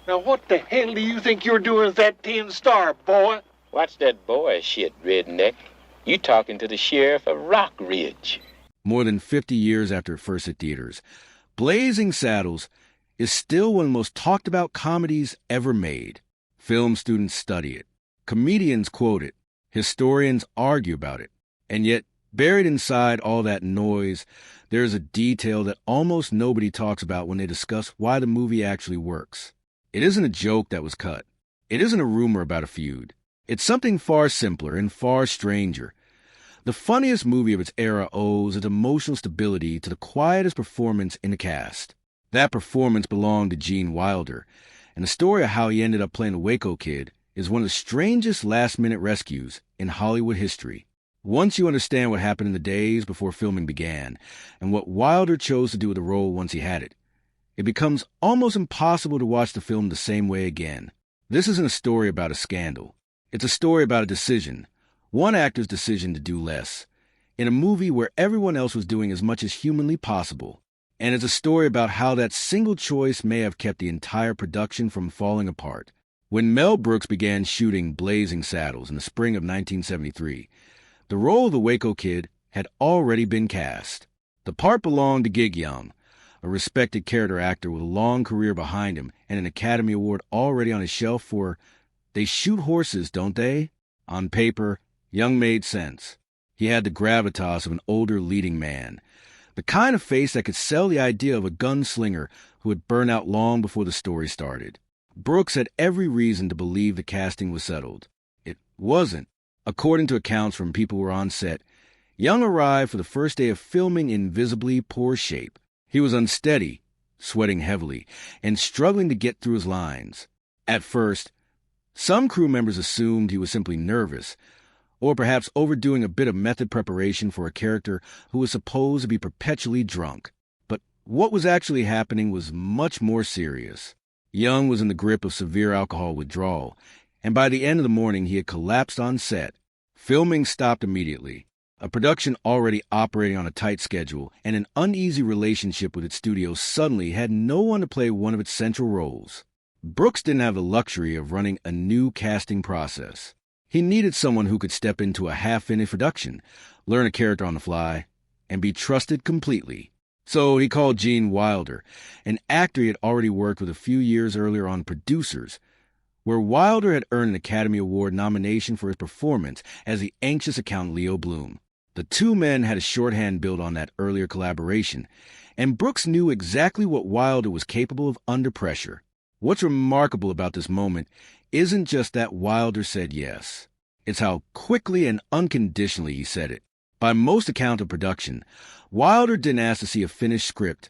Now what the hell do you think you're doing with that tin star, boy? Watch that boy shit, redneck. You talking to the sheriff of Rock Ridge. More than 50 years after it first hit theaters, Blazing Saddles is still one of the most talked about comedies ever made. Film students study it. Comedians quote it. Historians argue about it. And yet, buried inside all that noise, there's a detail that almost nobody talks about when they discuss why the movie actually works. It isn't a joke that was cut. It isn't a rumor about a feud. It's something far simpler and far stranger. The funniest movie of its era owes its emotional stability to the quietest performance in the cast. That performance belonged to Gene Wilder, and the story of how he ended up playing the Waco Kid is one of the strangest last-minute rescues in Hollywood history. Once you understand what happened in the days before filming began, and what Wilder chose to do with the role once he had it, it becomes almost impossible to watch the film the same way again. This isn't a story about a scandal. It's a story about a decision, one actor's decision to do less, in a movie where everyone else was doing as much as humanly possible. And it's a story about how that single choice may have kept the entire production from falling apart. When Mel Brooks began shooting Blazing Saddles in the spring of 1973, the role of the Waco Kid had already been cast. The part belonged to Gig Young, a respected character actor with a long career behind him and an Academy Award already on his shelf for They Shoot Horses, Don't They? On paper, Young made sense. He had the gravitas of an older leading man, the kind of face that could sell the idea of a gunslinger who had burned out long before the story started. Brooks had every reason to believe the casting was settled. It wasn't. According to accounts from people who were on set, Young arrived for the first day of filming in visibly poor shape. He was unsteady, sweating heavily, and struggling to get through his lines. At first, some crew members assumed he was simply nervous, or perhaps overdoing a bit of method preparation for a character who was supposed to be perpetually drunk. But what was actually happening was much more serious. Young was in the grip of severe alcohol withdrawal, and by the end of the morning he had collapsed on set. Filming stopped immediately. A production already operating on a tight schedule and an uneasy relationship with its studio suddenly had no one to play one of its central roles. Brooks didn't have the luxury of running a new casting process. He needed someone who could step into a half-finished production, learn a character on the fly, and be trusted completely. So he called Gene Wilder, an actor he had already worked with a few years earlier on Producers, where Wilder had earned an Academy Award nomination for his performance as the anxious accountant Leo Bloom. The two men had a shorthand built on that earlier collaboration, and Brooks knew exactly what Wilder was capable of under pressure. What's remarkable about this moment isn't just that Wilder said yes. It's how quickly and unconditionally he said it. By most accounts of production, Wilder didn't ask to see a finished script,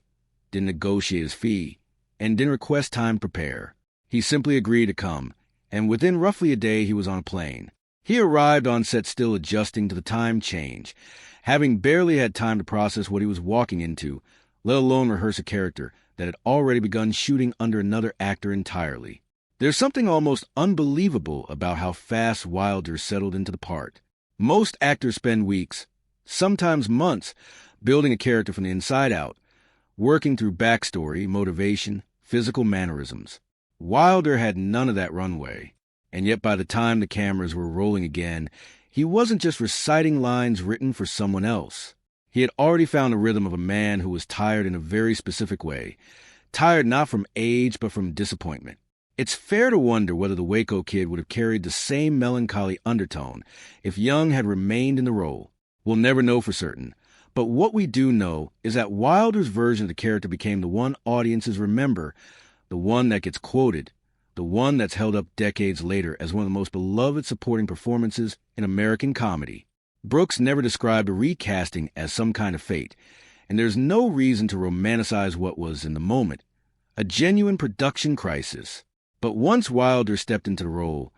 didn't negotiate his fee, and didn't request time to prepare. He simply agreed to come, and within roughly a day he was on a plane. He arrived on set still adjusting to the time change, having barely had time to process what he was walking into, let alone rehearse a character that had already begun shooting under another actor entirely. There's something almost unbelievable about how fast Wilder settled into the part. Most actors spend weeks, sometimes months, building a character from the inside out, working through backstory, motivation, physical mannerisms. Wilder had none of that runway, and yet by the time the cameras were rolling again, he wasn't just reciting lines written for someone else. He had already found the rhythm of a man who was tired in a very specific way, tired not from age but from disappointment. It's fair to wonder whether the Waco Kid would have carried the same melancholy undertone if Young had remained in the role. We'll never know for certain, but what we do know is that Wilder's version of the character became the one audiences remember, the one that gets quoted, the one that's held up decades later as one of the most beloved supporting performances in American comedy. Brooks never described a recasting as some kind of fate, and there's no reason to romanticize what was, in the moment, a genuine production crisis. But once Wilder stepped into the role,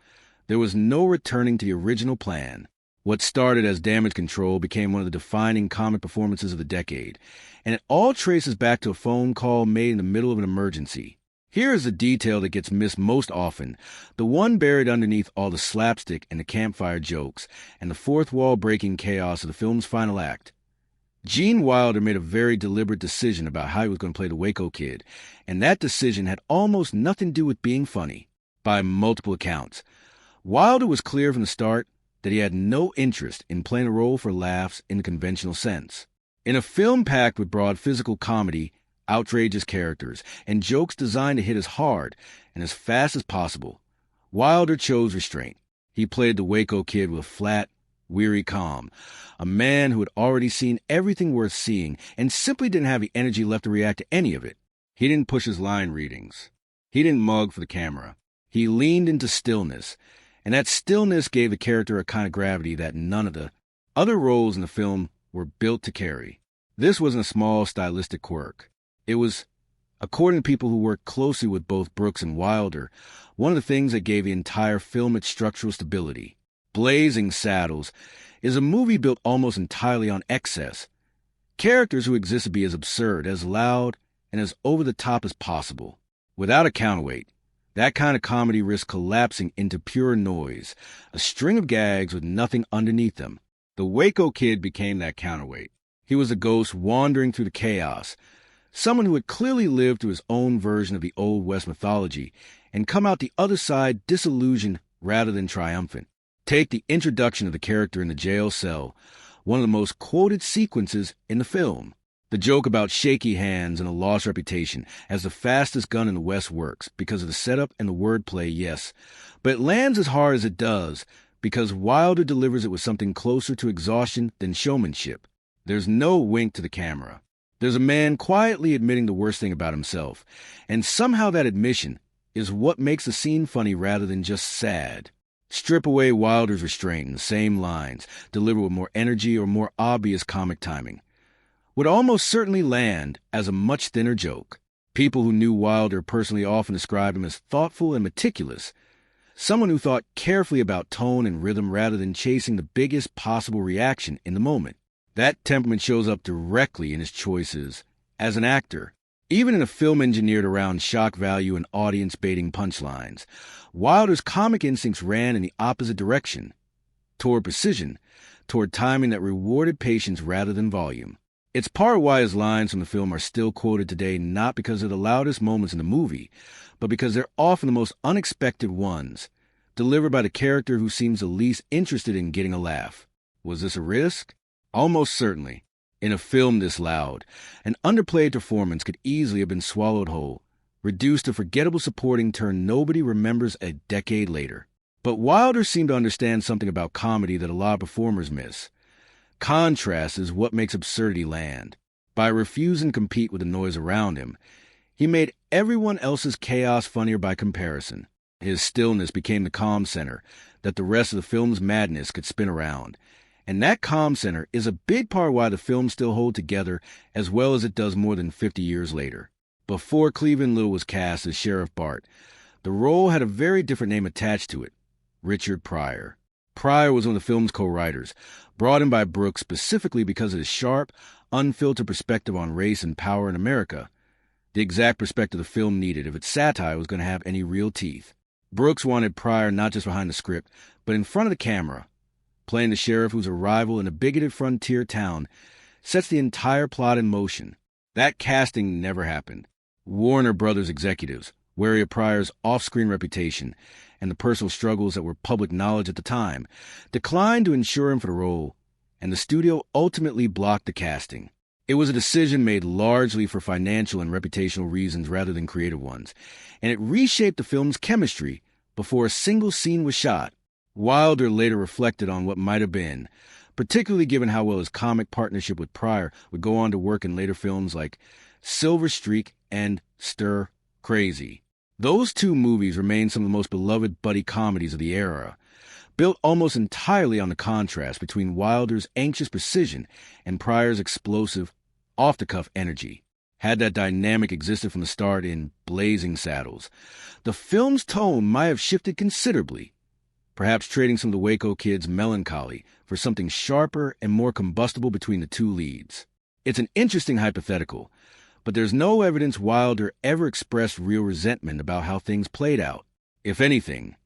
there was no returning to the original plan. What started as Damage Control became one of the defining comic performances of the decade, and it all traces back to a phone call made in the middle of an emergency. Here is the detail that gets missed most often, the one buried underneath all the slapstick and the campfire jokes and the fourth wall breaking chaos of the film's final act. Gene Wilder made a very deliberate decision about how he was going to play the Waco Kid, and that decision had almost nothing to do with being funny, by multiple accounts. Wilder was clear from the start that he had no interest in playing a role for laughs in the conventional sense. In a film packed with broad physical comedy, outrageous characters, and jokes designed to hit as hard and as fast as possible, Wilder chose restraint. He played the Waco Kid with flat, weary calm, a man who had already seen everything worth seeing and simply didn't have the energy left to react to any of it. He didn't push his line readings. He didn't mug for the camera. He leaned into stillness, and that stillness gave the character a kind of gravity that none of the other roles in the film were built to carry. This wasn't a small stylistic quirk. It was, according to people who worked closely with both Brooks and Wilder, one of the things that gave the entire film its structural stability. Blazing Saddles is a movie built almost entirely on excess. Characters who exist to be as absurd, as loud, and as over-the-top as possible. Without a counterweight, that kind of comedy risks collapsing into pure noise, a string of gags with nothing underneath them. The Waco Kid became that counterweight. He was a ghost wandering through the chaos, someone who had clearly lived through his own version of the Old West mythology and come out the other side disillusioned rather than triumphant. Take the introduction of the character in the jail cell, one of the most quoted sequences in the film. The joke about shaky hands and a lost reputation as the fastest gun in the West works because of the setup and the wordplay, yes, but it lands as hard as it does because Wilder delivers it with something closer to exhaustion than showmanship. There's no wink to the camera. There's a man quietly admitting the worst thing about himself, and somehow that admission is what makes the scene funny rather than just sad. Strip away Wilder's restraint in the same lines, deliver with more energy or more obvious comic timing, would almost certainly land as a much thinner joke. People who knew Wilder personally often described him as thoughtful and meticulous, someone who thought carefully about tone and rhythm rather than chasing the biggest possible reaction in the moment. That temperament shows up directly in his choices as an actor. Even in a film engineered around shock value and audience-baiting punchlines, Wilder's comic instincts ran in the opposite direction, toward precision, toward timing that rewarded patience rather than volume. It's part why his lines from the film are still quoted today, not because they're the loudest moments in the movie, but because they're often the most unexpected ones, delivered by the character who seems the least interested in getting a laugh. Was this a risk? Almost certainly. In a film this loud, an underplayed performance could easily have been swallowed whole, reduced to forgettable supporting turn nobody remembers a decade later. But Wilder seemed to understand something about comedy that a lot of performers miss. Contrast is what makes absurdity land. By refusing to compete with the noise around him, he made everyone else's chaos funnier by comparison. His stillness became the calm center that the rest of the film's madness could spin around. And that calm center is a big part of why the films still hold together as well as it does more than 50 years later. Before Cleveland Little was cast as Sheriff Bart, the role had a very different name attached to it, Richard Pryor. Pryor was one of the film's co-writers, brought in by Brooks specifically because of his sharp, unfiltered perspective on race and power in America, the exact perspective the film needed if its satire was going to have any real teeth. Brooks wanted Pryor not just behind the script, but in front of the camera, playing the sheriff whose arrival in a bigoted frontier town sets the entire plot in motion. That casting never happened. Warner Brothers executives, wary of Pryor's off-screen reputation and the personal struggles that were public knowledge at the time, declined to insure him for the role, and the studio ultimately blocked the casting. It was a decision made largely for financial and reputational reasons rather than creative ones, and it reshaped the film's chemistry before a single scene was shot. Wilder later reflected on what might have been, particularly given how well his comic partnership with Pryor would go on to work in later films like Silver Streak and Stir Crazy. Those two movies remain some of the most beloved buddy comedies of the era, built almost entirely on the contrast between Wilder's anxious precision and Pryor's explosive, off-the-cuff energy. Had that dynamic existed from the start in Blazing Saddles, the film's tone might have shifted considerably, perhaps trading some of the Waco Kid's melancholy for something sharper and more combustible between the two leads. It's an interesting hypothetical, but there's no evidence Wilder ever expressed real resentment about how things played out. If anything,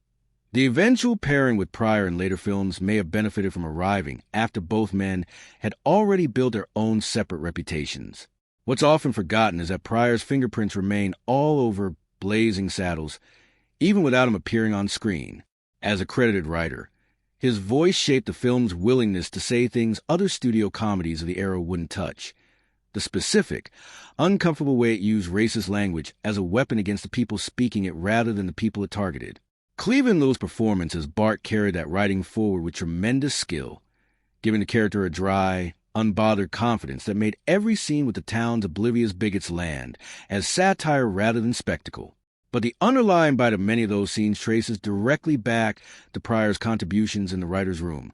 The eventual pairing with Pryor in later films may have benefited from arriving after both men had already built their own separate reputations. What's often forgotten is that Pryor's fingerprints remain all over Blazing Saddles, even without him appearing on screen. As a credited writer, his voice shaped the film's willingness to say things other studio comedies of the era wouldn't touch. The specific, uncomfortable way it used racist language as a weapon against the people speaking it rather than the people it targeted. Cleveland Lewis' performance as Bart carried that writing forward with tremendous skill, giving the character a dry, unbothered confidence that made every scene with the town's oblivious bigots land as satire rather than spectacle. But the underlying bite of many of those scenes traces directly back to Pryor's contributions in the writer's room,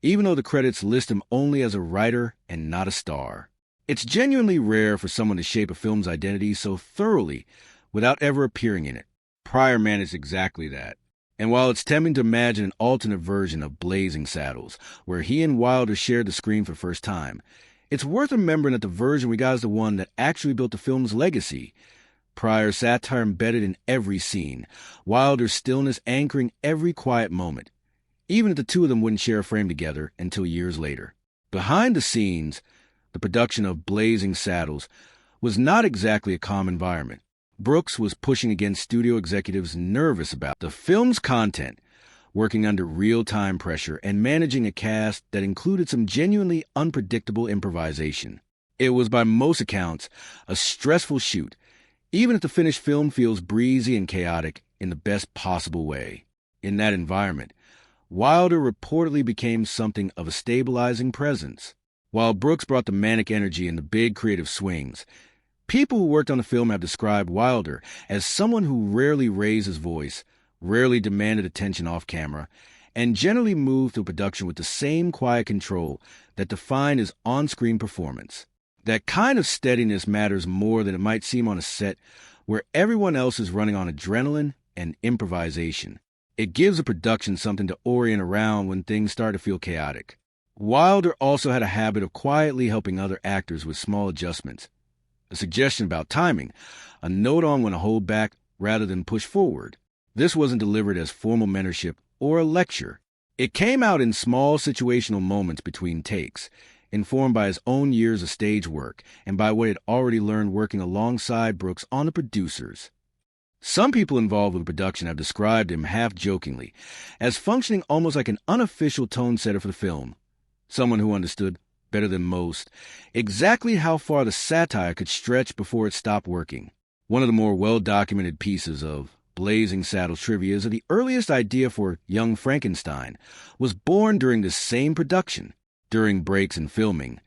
even though the credits list him only as a writer and not a star. It's genuinely rare for someone to shape a film's identity so thoroughly without ever appearing in it. Pryor managed exactly that. And while it's tempting to imagine an alternate version of Blazing Saddles, where he and Wilder shared the screen for the first time, it's worth remembering that the version we got is the one that actually built the film's legacy. Pryor's satire embedded in every scene, Wilder's stillness anchoring every quiet moment, even if the two of them wouldn't share a frame together until years later. Behind the scenes, the production of Blazing Saddles was not exactly a calm environment. Brooks was pushing against studio executives nervous about the film's content, working under real-time pressure and managing a cast that included some genuinely unpredictable improvisation. It was, by most accounts, a stressful shoot, even if the finished film feels breezy and chaotic in the best possible way. In that environment, Wilder reportedly became something of a stabilizing presence. While Brooks brought the manic energy and the big creative swings, people who worked on the film have described Wilder as someone who rarely raised his voice, rarely demanded attention off camera, and generally moved through production with the same quiet control that defined his on-screen performance. That kind of steadiness matters more than it might seem on a set where everyone else is running on adrenaline and improvisation. It gives a production something to orient around when things start to feel chaotic. Wilder also had a habit of quietly helping other actors with small adjustments. A suggestion about timing, a note on when to hold back rather than push forward. This wasn't delivered as formal mentorship or a lecture. It came out in small situational moments between takes, informed by his own years of stage work and by what he had already learned working alongside Brooks on the producers. Some people involved with the production have described him half-jokingly as functioning almost like an unofficial tone setter for the film, someone who understood, better than most, exactly how far the satire could stretch before it stopped working. One of the more well-documented pieces of Blazing Saddles trivia is that the earliest idea for Young Frankenstein was born during this same production. During breaks in filming,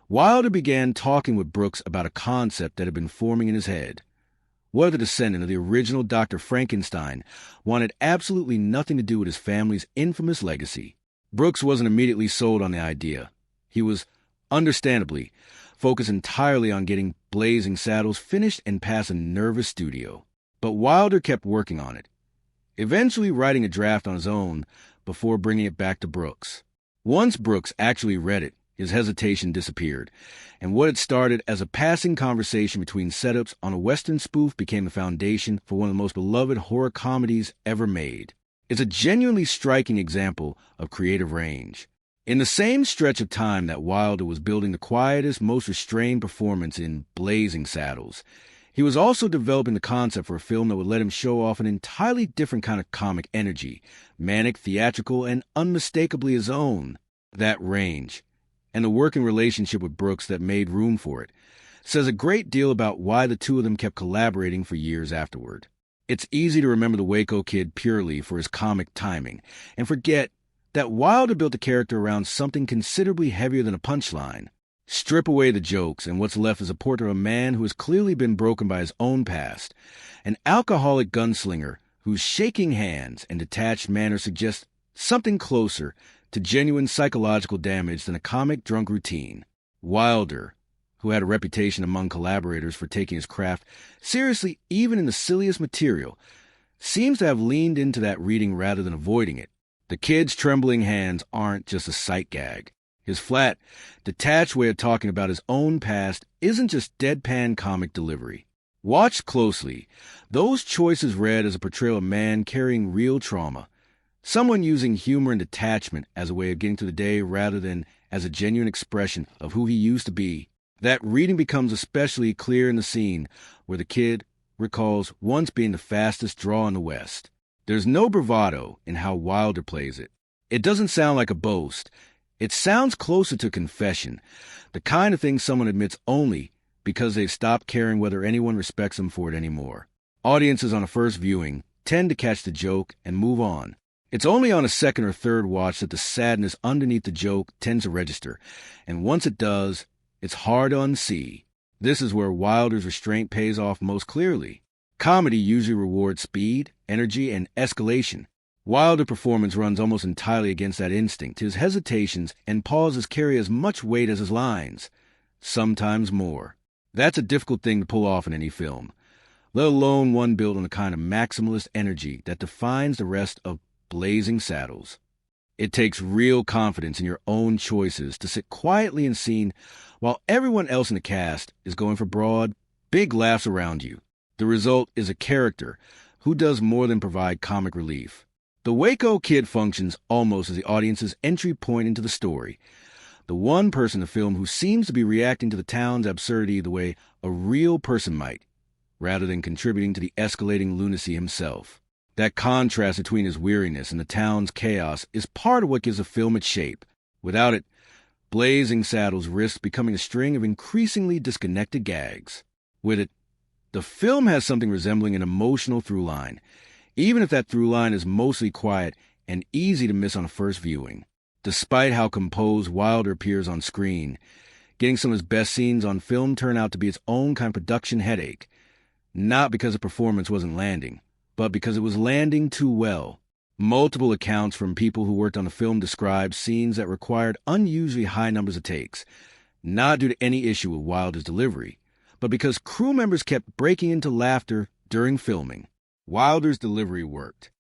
Wilder began talking with Brooks about a concept that had been forming in his head. Whether the descendant of the original Dr. Frankenstein wanted absolutely nothing to do with his family's infamous legacy. Brooks wasn't immediately sold on the idea. He was, understandably, focused entirely on getting Blazing Saddles finished and past a nervous studio. But Wilder kept working on it, eventually writing a draft on his own before bringing it back to Brooks. Once Brooks actually read it, his hesitation disappeared, and what had started as a passing conversation between setups on a Western spoof became the foundation for one of the most beloved horror comedies ever made. It's a genuinely striking example of creative range. In the same stretch of time that Wilder was building the quietest, most restrained performance in Blazing Saddles, he was also developing the concept for a film that would let him show off an entirely different kind of comic energy, manic, theatrical, and unmistakably his own. That range, and the working relationship with Brooks that made room for it, says a great deal about why the two of them kept collaborating for years afterward. It's easy to remember the Waco Kid purely for his comic timing, and forget that Wilder built the character around something considerably heavier than a punchline. Strip away the jokes, and what's left is a portrait of a man who has clearly been broken by his own past, an alcoholic gunslinger whose shaking hands and detached manner suggest something closer to genuine psychological damage than a comic drunk routine. Wilder, who had a reputation among collaborators for taking his craft seriously even in the silliest material, seems to have leaned into that reading rather than avoiding it. The kid's trembling hands aren't just a sight gag. His flat, detached way of talking about his own past isn't just deadpan comic delivery. Watched closely, those choices read as a portrayal of a man carrying real trauma, Someone using humor and detachment as a way of getting through the day rather than as a genuine expression of who he used to be. That reading becomes especially clear in the scene where the kid recalls once being the fastest draw in the West. There's no bravado in how Wilder plays it. It doesn't sound like a boast. It sounds closer to confession, the kind of thing someone admits only because they've stopped caring whether anyone respects them for it anymore. Audiences on a first viewing tend to catch the joke and move on. It's only on a second or third watch that the sadness underneath the joke tends to register, and once it does, it's hard to unsee. This is where Wilder's restraint pays off most clearly. Comedy usually rewards speed, energy, and escalation. Wilder's performance runs almost entirely against that instinct. His hesitations and pauses carry as much weight as his lines, sometimes more. That's a difficult thing to pull off in any film, let alone one built on the kind of maximalist energy that defines the rest of Blazing Saddles. It takes real confidence in your own choices to sit quietly in scene while everyone else in the cast is going for broad, big laughs around you. The result is a character who does more than provide comic relief. The Waco Kid functions almost as the audience's entry point into the story, the one person in the film who seems to be reacting to the town's absurdity the way a real person might, rather than contributing to the escalating lunacy himself. That contrast between his weariness and the town's chaos is part of what gives the film its shape. Without it, Blazing Saddles risks becoming a string of increasingly disconnected gags. With it, the film has something resembling an emotional through line, even if that through line is mostly quiet and easy to miss on a first viewing. Despite how composed Wilder appears on screen, getting some of his best scenes on film turn out to be its own kind of production headache, not because the performance wasn't landing, but because it was landing too well. Multiple accounts from people who worked on the film describe scenes that required unusually high numbers of takes, not due to any issue with Wilder's delivery, but because crew members kept breaking into laughter during filming. Wilder's delivery worked.